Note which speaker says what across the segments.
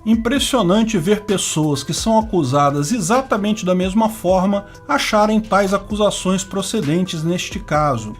Speaker 1: Impressionante ver pessoas que são acusadas exatamente da mesma forma acharem tais acusações procedentes neste caso.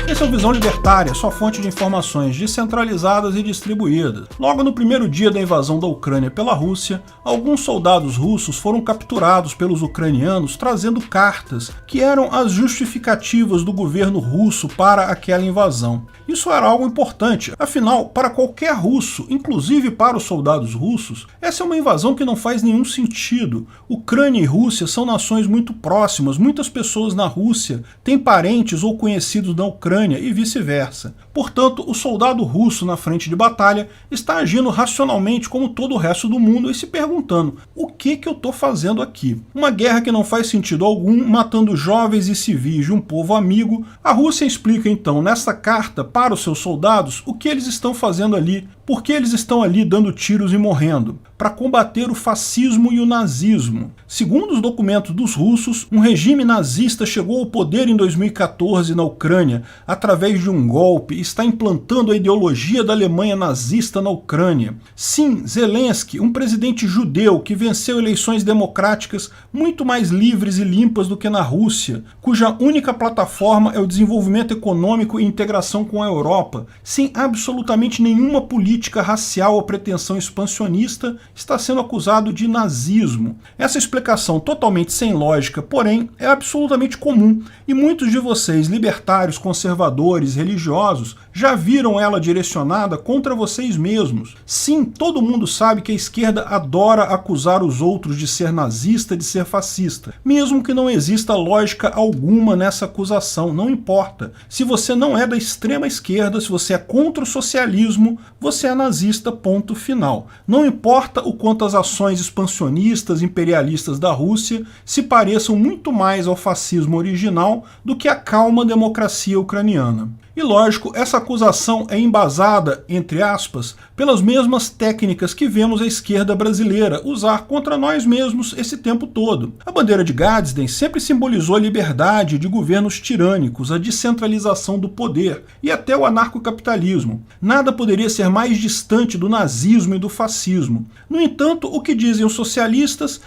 Speaker 1: Esse é o Visão Libertária, sua fonte de informações descentralizadas e distribuídas. Logo no primeiro dia da invasão da Ucrânia pela Rússia, alguns soldados russos foram capturados pelos ucranianos trazendo cartas que eram as justificativas do governo russo para aquela invasão. Isso era algo importante, afinal, para qualquer russo, inclusive para os soldados russos, essa é uma invasão que não faz nenhum sentido. Ucrânia e Rússia são nações muito próximas, muitas pessoas na Rússia têm parentes ou conhecidos na Ucrânia e vice-versa. Portanto, o soldado russo na frente de batalha está agindo racionalmente como todo o resto do mundo e se perguntando: o que eu estou fazendo aqui? Uma guerra que não faz sentido algum, matando jovens e civis de um povo amigo. A Rússia explica então nesta carta para os seus soldados o que eles estão fazendo ali, por que eles estão ali dando tiros e morrendo, para combater o fascismo e o nazismo. Segundo os documentos dos russos, um regime nazista chegou ao poder em 2014 na Ucrânia através de um golpe e está implantando a ideologia da Alemanha nazista na Ucrânia. Sim, Zelensky, um presidente judeu que venceu eleições democráticas muito mais livres e limpas do que na Rússia, cuja única plataforma é o desenvolvimento econômico e integração com a Europa, sem absolutamente nenhuma política racial ou pretensão expansionista, está sendo acusado de nazismo. Essa explicação totalmente sem lógica, porém, é absolutamente comum, e muitos de vocês, libertários, conservadores, religiosos, já viram ela direcionada contra vocês mesmos. Sim, todo mundo sabe que a esquerda adora acusar os outros de ser nazista, de ser fascista, mesmo que não exista lógica alguma nessa acusação, não importa. Se você não é da extrema esquerda, se você é contra o socialismo, você é nazista, ponto final. Não importa o quanto as ações expansionistas, imperialistas da Rússia se pareçam muito mais ao fascismo original do que à calma democracia ucraniana. E lógico, essa acusação é embasada, entre aspas, pelas mesmas técnicas que vemos a esquerda brasileira usar contra nós mesmos esse tempo todo. A bandeira de Gadsden sempre simbolizou a liberdade de governos tirânicos, a descentralização do poder e até o anarcocapitalismo. Nada poderia ser mais distante do nazismo e do fascismo. No entanto, o que dizem os socialistas?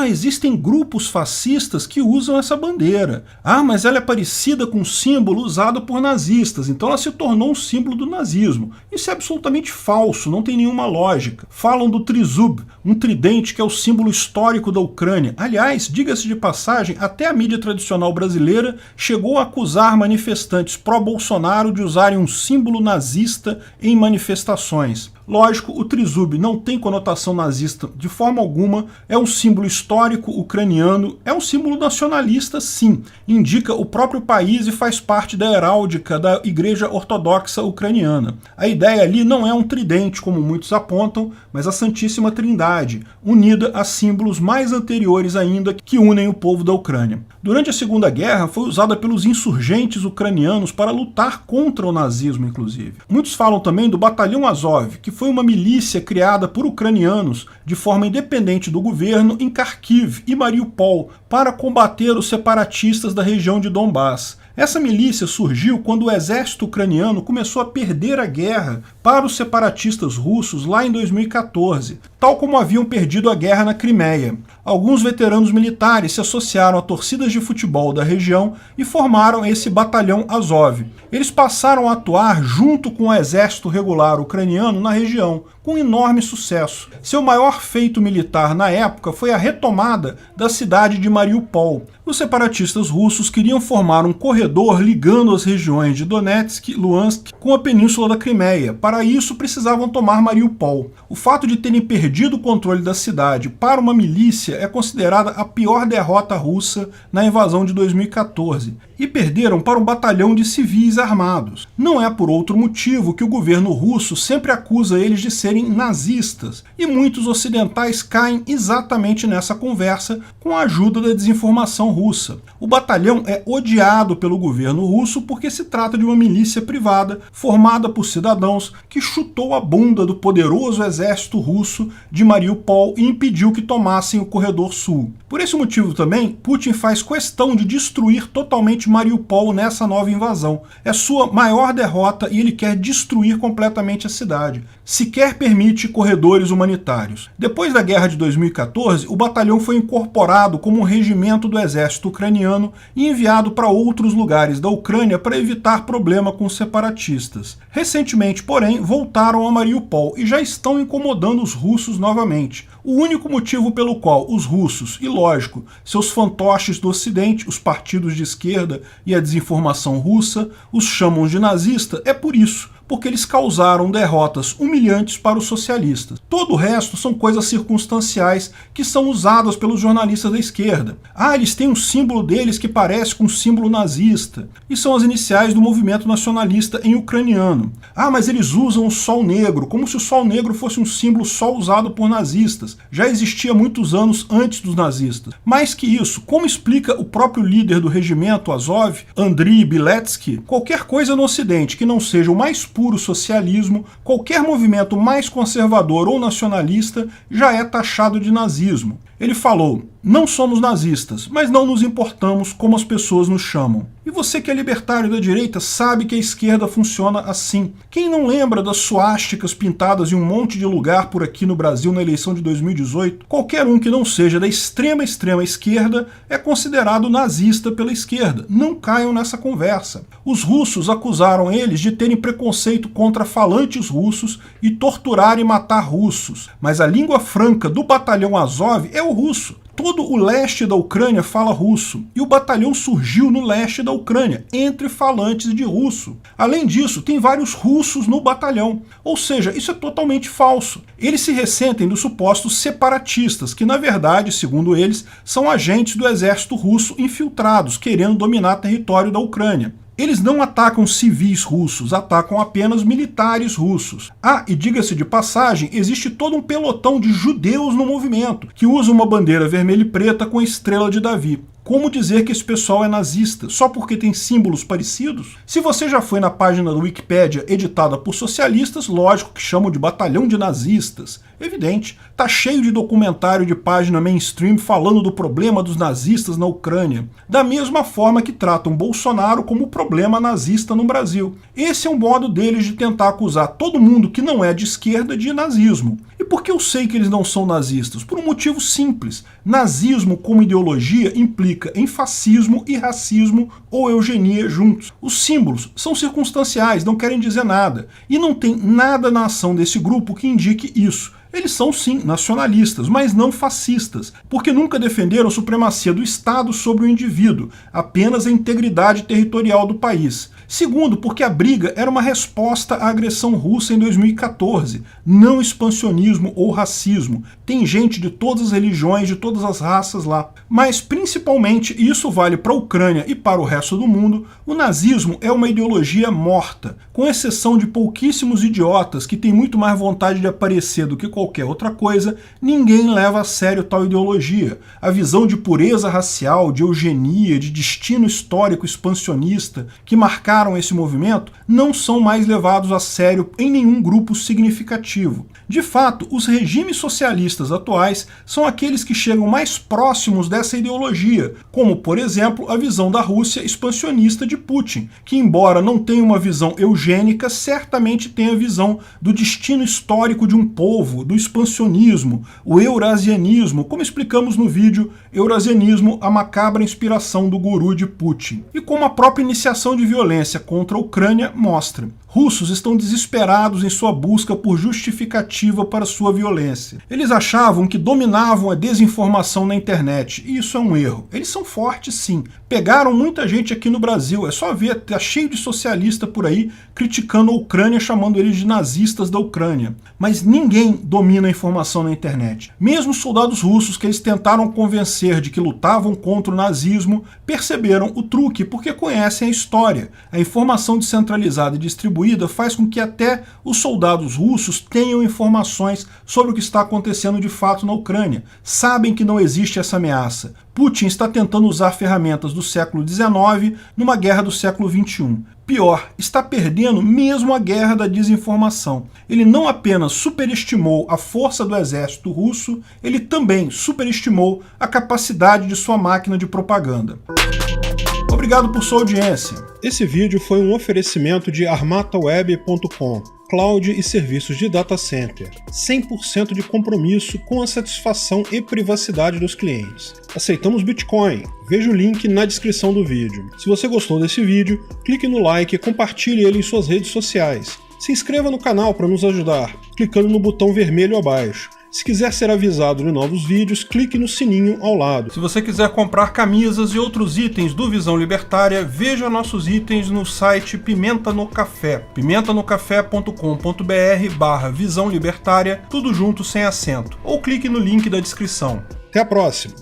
Speaker 1: Existem grupos fascistas que usam essa bandeira. Mas ela é parecida com o símbolo usado por nazistas. Então ela se tornou um símbolo do nazismo. Isso é absolutamente falso, não tem nenhuma lógica. Falam do trizub, um tridente que é o símbolo histórico da Ucrânia. Aliás, diga-se de passagem, até a mídia tradicional brasileira chegou a acusar manifestantes pró-Bolsonaro de usarem um símbolo nazista em manifestações. Lógico, o trizub não tem conotação nazista de forma alguma, é um símbolo histórico ucraniano, é um símbolo nacionalista sim, indica o próprio país e faz parte da heráldica da Igreja Ortodoxa Ucraniana. A ideia ali não é um tridente, como muitos apontam, mas a Santíssima Trindade, unida a símbolos mais anteriores ainda que unem o povo da Ucrânia. Durante a Segunda Guerra foi usada pelos insurgentes ucranianos para lutar contra o nazismo, inclusive. Muitos falam também do Batalhão Azov, que foi uma milícia criada por ucranianos de forma independente do governo em Kharkiv e Mariupol para combater os separatistas da região de Donbass. Essa milícia surgiu quando o exército ucraniano começou a perder a guerra para os separatistas russos lá em 2014, tal como haviam perdido a guerra na Crimeia. Alguns veteranos militares se associaram a torcidas de futebol da região e formaram esse Batalhão Azov. Eles passaram a atuar junto com o exército regular ucraniano na região, com enorme sucesso. Seu maior feito militar na época foi a retomada da cidade de Mariupol. Os separatistas russos queriam formar um corredor ligando as regiões de Donetsk e Luhansk com a península da Crimeia. Para isso, precisavam tomar Mariupol. O fato de terem perdido o controle da cidade para uma milícia é considerada a pior derrota russa na invasão de 2014. E perderam para um batalhão de civis armados. Não é por outro motivo que o governo russo sempre acusa eles de serem nazistas, e muitos ocidentais caem exatamente nessa conversa com a ajuda da desinformação russa. O batalhão é odiado pelo governo russo porque se trata de uma milícia privada formada por cidadãos que chutou a bunda do poderoso exército russo de Mariupol e impediu que tomassem o corredor sul. Por esse motivo também, Putin faz questão de destruir totalmente Mariupol nessa nova invasão. É sua maior derrota e ele quer destruir completamente a cidade. sequer permite corredores humanitários. Depois da guerra de 2014, o batalhão foi incorporado como um regimento do exército ucraniano e enviado para outros lugares da Ucrânia para evitar problema com os separatistas. Recentemente, porém, voltaram a Mariupol e já estão incomodando os russos novamente. O único motivo pelo qual os russos, e lógico, seus fantoches do Ocidente, os partidos de esquerda e a desinformação russa, os chamam de nazista é por isso, porque eles causaram derrotas humilhantes para os socialistas. Todo o resto são coisas circunstanciais que são usadas pelos jornalistas da esquerda. Ah, eles têm um símbolo deles que parece com um símbolo nazista, e são as iniciais do movimento nacionalista em ucraniano. Ah, mas eles usam o sol negro, como se o sol negro fosse um símbolo só usado por nazistas. Já existia muitos anos antes dos nazistas. Mais que isso, como explica o próprio líder do regimento Azov, Andriy Biletsky, qualquer coisa no Ocidente que não seja o mais puro socialismo, qualquer movimento mais conservador ou nacionalista já é taxado de nazismo. Ele falou: não somos nazistas, mas não nos importamos como as pessoas nos chamam. E você que é libertário da direita sabe que a esquerda funciona assim. Quem não lembra das suásticas pintadas em um monte de lugar por aqui no Brasil na eleição de 2018? Qualquer um que não seja da extrema esquerda é considerado nazista pela esquerda. Não caiam nessa conversa. Os russos acusaram eles de terem preconceito contra falantes russos e torturar e matar russos. Mas a língua franca do batalhão Azov é o russo. Todo o leste da Ucrânia fala russo, e o batalhão surgiu no leste da Ucrânia, entre falantes de russo. Além disso, tem vários russos no batalhão, ou seja, isso é totalmente falso. Eles se ressentem dos supostos separatistas, que na verdade, segundo eles, são agentes do exército russo infiltrados, querendo dominar território da Ucrânia. Eles não atacam civis russos, atacam apenas militares russos. Ah, e diga-se de passagem, existe todo um pelotão de judeus no movimento, que usa uma bandeira vermelha e preta com a estrela de Davi. Como dizer que esse pessoal é nazista, só porque tem símbolos parecidos? Se você já foi na página do Wikipédia editada por socialistas, lógico que chamam de batalhão de nazistas. Evidente, tá cheio de documentário de página mainstream falando do problema dos nazistas na Ucrânia, da mesma forma que tratam Bolsonaro como problema nazista no Brasil. Esse é um modo deles de tentar acusar todo mundo que não é de esquerda de nazismo. E por que eu sei que eles não são nazistas? Por um motivo simples. Nazismo como ideologia implica em fascismo e racismo ou eugenia juntos. Os símbolos são circunstanciais, não querem dizer nada. E não tem nada na ação desse grupo que indique isso. Eles são sim nacionalistas, mas não fascistas, porque nunca defenderam a supremacia do Estado sobre o indivíduo, apenas a integridade territorial do país. Segundo, porque a briga era uma resposta à agressão russa em 2014, não expansionismo ou racismo. Tem gente de todas as religiões, de todas as raças lá. Mas principalmente, e isso vale para a Ucrânia e para o resto do mundo, o nazismo é uma ideologia morta, com exceção de pouquíssimos idiotas que têm muito mais vontade de aparecer do que qualquer outra coisa, ninguém leva a sério tal ideologia. A visão de pureza racial, de eugenia, de destino histórico expansionista que marcaram esse movimento não são mais levados a sério em nenhum grupo significativo. De fato, os regimes socialistas atuais são aqueles que chegam mais próximos dessa ideologia, como, por exemplo, a visão da Rússia expansionista de Putin, que, embora não tenha uma visão eugênica, certamente tem a visão do destino histórico de um povo, do expansionismo, o eurasianismo, como explicamos no vídeo Eurasianismo, a macabra inspiração do guru de Putin. E como a própria iniciação de violência contra a Ucrânia mostra. Russos estão desesperados em sua busca por justificativa para sua violência. Eles achavam que dominavam a desinformação na internet, e isso é um erro. Eles são fortes sim. Pegaram muita gente aqui no Brasil, é só ver, tá cheio de socialista por aí criticando a Ucrânia, chamando eles de nazistas da Ucrânia. Mas ninguém domina a informação na internet. Mesmo os soldados russos que eles tentaram convencer de que lutavam contra o nazismo, perceberam o truque porque conhecem a história. A informação descentralizada e distribuída faz com que até os soldados russos tenham informações sobre o que está acontecendo de fato na Ucrânia. Sabem que não existe essa ameaça. Putin está tentando usar ferramentas do século XIX numa guerra do século XXI. Pior, está perdendo mesmo a guerra da desinformação. Ele não apenas superestimou a força do exército russo, ele também superestimou a capacidade de sua máquina de propaganda. Obrigado por sua audiência. Esse vídeo foi um oferecimento de armataweb.com. cloud e serviços de data center. 100% de compromisso com a satisfação e privacidade dos clientes. Aceitamos Bitcoin. Veja o link na descrição do vídeo. Se você gostou desse vídeo, clique no like e compartilhe ele em suas redes sociais. Se inscreva no canal para nos ajudar, clicando no botão vermelho abaixo. Se quiser ser avisado de novos vídeos, clique no sininho ao lado. Se você quiser comprar camisas e outros itens do Visão Libertária, veja nossos itens no site Pimenta no Café, pimentanocafé.com.br/Visão Libertária, tudo junto sem acento, ou clique no link da descrição. Até a próxima!